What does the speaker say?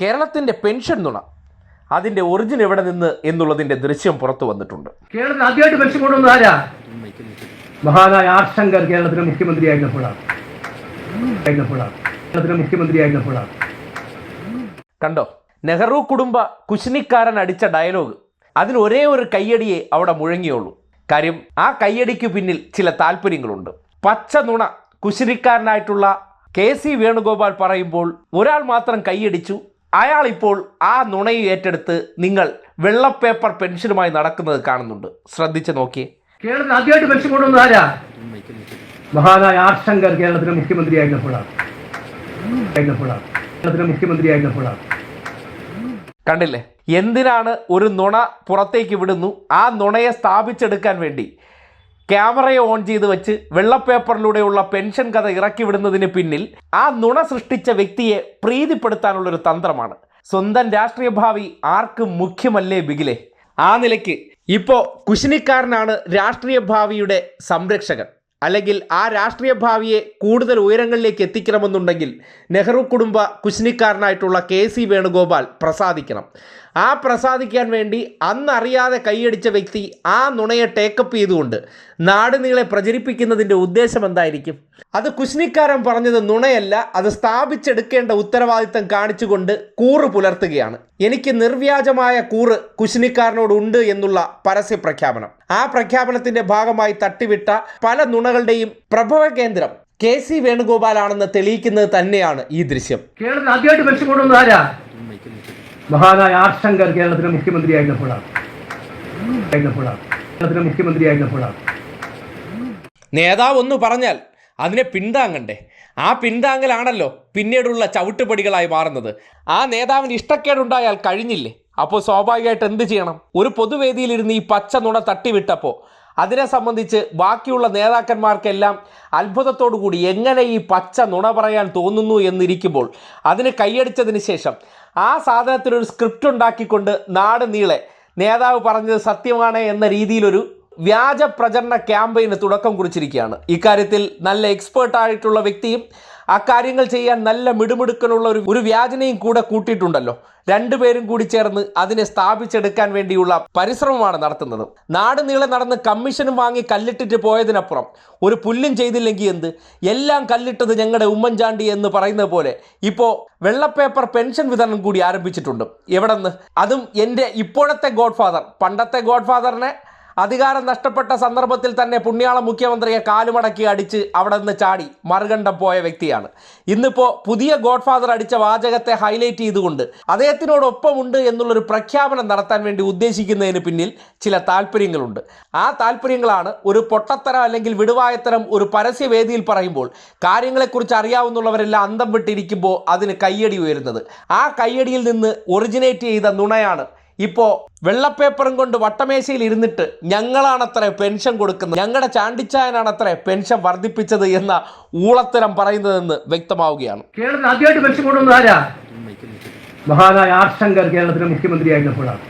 കേരളത്തിൻ്റെ പെൻഷൻ നുണ അതിൻ്റെ ഒറിജിൻ എവിടെ നിന്ന് എന്നുള്ളതിൻ്റെ ദൃശ്യം പുറത്തു വന്നിട്ടുണ്ട്. കേരളത്തിൽ ആദ്യമായിട്ട് പെൻഷൻ കൊണ്ടുവന്നത് ആരാ? മഹാനായ ആർ ശങ്കർ കേരളത്തിലെ മുഖ്യമന്ത്രിയായിരുന്നപ്പോഴാണ്. കണ്ടോ, നെഹ്റു കുടുംബ കുശിനിക്കാരൻ അടിച്ച ഡയലോഗ്. അതിന് ഒരേ ഒരു കയ്യടിയെ അവിടെ മുഴങ്ങിയുള്ളൂ. കാര്യം ആ കയ്യടിക്ക് പിന്നിൽ ചില താല്പര്യങ്ങളുണ്ട്. പച്ച നുണ കുശിനിക്കാരനായിട്ടുള്ള KC വേണുഗോപാൽ പറയുമ്പോൾ ഒരാൾ മാത്രം കൈയടിച്ചു. അയാൾ ഇപ്പോൾ ആ നുണയെ ഏറ്റെടുത്ത് നിങ്ങൾ വെള്ളപ്പേപ്പർ പെൻഷനുമായി നടക്കുന്നത് കാണുന്നുണ്ട്. ശ്രദ്ധിച്ച് നോക്കിയേ. കേരളത്തിൽ ആദ്യമായിട്ട് പെൻഷൻ കൊണ്ടുവന്നത് ആരാ? മഹാനായ ആർ ശങ്കർ കേരളത്തിലെ മുഖ്യമന്ത്രിയായിരുന്നപ്പോഴാണ്. കണ്ടില്ലേ, എന്തിനാണ് ഒരു നുണ പുറത്തേക്ക് വിടുന്നു? ആ നുണയെ സ്ഥാപിച്ചെടുക്കാൻ വേണ്ടി ക്യാമറയെ ഓൺ ചെയ്ത് വെച്ച് വെള്ളപ്പേപ്പറിലൂടെയുള്ള പെൻഷൻ കഥ ഇറക്കി വിടുന്നതിന് പിന്നിൽ ആ നുണ സൃഷ്ടിച്ച വ്യക്തിയെ പ്രീതിപ്പെടുത്താനുള്ളൊരു തന്ത്രമാണ്. സ്വന്തം രാഷ്ട്രീയ ഭാവി ആർക്കും മുഖ്യമല്ലേ ബിഗിലെ? ആ നിലയ്ക്ക് ഇപ്പോൾ കുശിനിക്കാരനാണ് രാഷ്ട്രീയ ഭാവിയുടെ സംരക്ഷകൻ. അല്ലെങ്കിൽ ആ രാഷ്ട്രീയ ഭാവിയെ കൂടുതൽ ഉയരങ്ങളിലേക്ക് എത്തിക്കണമെന്നുണ്ടെങ്കിൽ നെഹ്റു കുടുംബ കുശിനിക്കാരനായിട്ടുള്ള KC വേണുഗോപാൽ പ്രസാദിക്കണം. ആ പ്രസാദിക്കാൻ വേണ്ടി അന്നറിയാതെ കൈയടിച്ച വ്യക്തി ആ നുണയെ ടേക്കപ്പ് ചെയ്തുകൊണ്ട് നാട് നീളെ പ്രചരിപ്പിക്കുന്നതിൻ്റെ ഉദ്ദേശം എന്തായിരിക്കും? അത് കുശിനിക്കാരൻ പറഞ്ഞത് നുണയല്ല, അത് സ്ഥാപിച്ചെടുക്കേണ്ട ഉത്തരവാദിത്തം കാണിച്ചുകൊണ്ട് കൂറ് പുലർത്തുകയാണ്. എനിക്ക് നിർവ്യാജമായ കൂറ് കുശിനിക്കാരനോടുണ്ട് എന്നുള്ള പരസ്യ പ്രഖ്യാപനം. ആ പ്രഖ്യാപനത്തിന്റെ ഭാഗമായി തട്ടിവിട്ട പല നുണകളുടെയും പ്രഭവ കേന്ദ്രം KC വേണുഗോപാലാണെന്ന് തെളിയിക്കുന്നത് തന്നെയാണ് ഈ ദൃശ്യം. കേരളത്തിൽ ആദ്യമായിട്ട് പെൻഷൻ കൊണ്ടുവന്നത് ആരാ? മഹാനായ ആർ ശങ്കർ കേരളത്തിലെ മുഖ്യമന്ത്രിയായിരുന്നപ്പോഴാണ്. നേതാവ് ഒന്ന് പറഞ്ഞാൽ അതിനെ പിന്താങ്ങണ്ടേ? ആ പിന്താങ്ങലാണല്ലോ പിന്നീടുള്ള ചവിട്ടുപടികളായി മാറുന്നത്. ആ നേതാവിന് ഇഷ്ടക്കേടുണ്ടായാൽ കഴിഞ്ഞില്ലേ? അപ്പോൾ സ്വാഭാവികമായിട്ട് എന്ത് ചെയ്യണം? ഒരു പൊതുവേദിയിലിരുന്ന് ഈ പച്ച നുണ തട്ടിവിട്ടപ്പോൾ അതിനെ സംബന്ധിച്ച് ബാക്കിയുള്ള നേതാക്കന്മാർക്കെല്ലാം അത്ഭുതത്തോടു കൂടി എങ്ങനെ ഈ പച്ച നുണ പറയാൻ തോന്നുന്നു എന്നിരിക്കുമ്പോൾ അതിന് കൈയടിച്ചതിന് ശേഷം ആ സാധനത്തിനൊരു സ്ക്രിപ്റ്റ് ഉണ്ടാക്കിക്കൊണ്ട് നാട് നീളെ നേതാവ് പറഞ്ഞത് സത്യമാണ് എന്ന രീതിയിലൊരു വ്യാജ പ്രചരണ ക്യാമ്പയിന് തുടക്കം കുറിച്ചിരിക്കുകയാണ്. ഇക്കാര്യത്തിൽ നല്ല എക്സ്പേർട്ടായിട്ടുള്ള വ്യക്തിയും അക്കാര്യങ്ങൾ ചെയ്യാൻ നല്ല മിടുമിടുക്കനുള്ള ഒരു വ്യാജനയും കൂടെ കൂട്ടിയിട്ടുണ്ടല്ലോ. രണ്ടുപേരും കൂടി ചേർന്ന് അതിനെ സ്ഥാപിച്ചെടുക്കാൻ വേണ്ടിയുള്ള പരിശ്രമമാണ് നടത്തുന്നത്. നാട് നീളെ നടന്ന് കമ്മീഷനും വാങ്ങി കല്ലിട്ടിട്ട് പോയതിനപ്പുറം ഒരു പുല്ലും ചെയ്തില്ലെങ്കിൽ എന്ത്? എല്ലാം കല്ലിട്ടത് ഞങ്ങളുടെ ഉമ്മൻചാണ്ടി എന്ന് പറയുന്നത് പോലെ ഇപ്പോൾ വെള്ളപ്പേപ്പർ പെൻഷൻ വിതരണം കൂടി ആരംഭിച്ചിട്ടുണ്ട്. എവിടെ നിന്ന്? അതും എൻ്റെ ഇപ്പോഴത്തെ ഗോഡ്ഫാദർ, പണ്ടത്തെ ഗോഡ്ഫാദറിനെ അധികാരം നഷ്ടപ്പെട്ട സന്ദർഭത്തിൽ തന്നെ പുണ്യാള മുഖ്യമന്ത്രിയെ കാലുമടക്കി അടിച്ച് അവിടെ നിന്ന് ചാടി മറുകണ്ഠം പോയ വ്യക്തിയാണ്. ഇന്നിപ്പോൾ പുതിയ ഗോഡ്ഫാദർ അടിച്ച വാചകത്തെ ഹൈലൈറ്റ് ചെയ്തുകൊണ്ട് അദ്ദേഹത്തിനോടൊപ്പമുണ്ട് എന്നുള്ളൊരു പ്രഖ്യാപനം നടത്താൻ വേണ്ടി ഉദ്ദേശിക്കുന്നതിന് പിന്നിൽ ചില താല്പര്യങ്ങളുണ്ട്. ആ താല്പര്യങ്ങളാണ് ഒരു പൊട്ടത്തരം അല്ലെങ്കിൽ വിടുവായത്തരം ഒരു പരസ്യവേദിയിൽ പറയുമ്പോൾ കാര്യങ്ങളെക്കുറിച്ച് അറിയാവുന്നവരെല്ലാം അന്തം വിട്ടിരിക്കുമ്പോൾ അതിന് കയ്യടി ഉയരുന്നത്. ആ കയ്യടിയിൽ നിന്ന് ഒറിജിനേറ്റ് ചെയ്ത നുണയാണ് ഇപ്പോൾ വെള്ളപ്പേപ്പറും കൊണ്ട് വട്ടമേശയിൽ ഇരുന്നിട്ട് ഞങ്ങളാണത്രേ പെൻഷൻ കൊടുക്കുന്നത്, ഞങ്ങളുടെ ചാണ്ടിച്ചായനാണത്രേ പെൻഷൻ വർദ്ധിപ്പിച്ചത് എന്ന ഊളത്തരം പറയുന്നതെന്ന് വ്യക്തമാവുകയാണ്. കേരളത്തിൽ ആദ്യമായിട്ട് പെൻഷൻ കൊണ്ടുവന്നത് ആരാ? മഹാനായ ആർ ശങ്കർ കേരളത്തിലെ മുഖ്യമന്ത്രിയായിരുന്നപ്പോഴാണ്.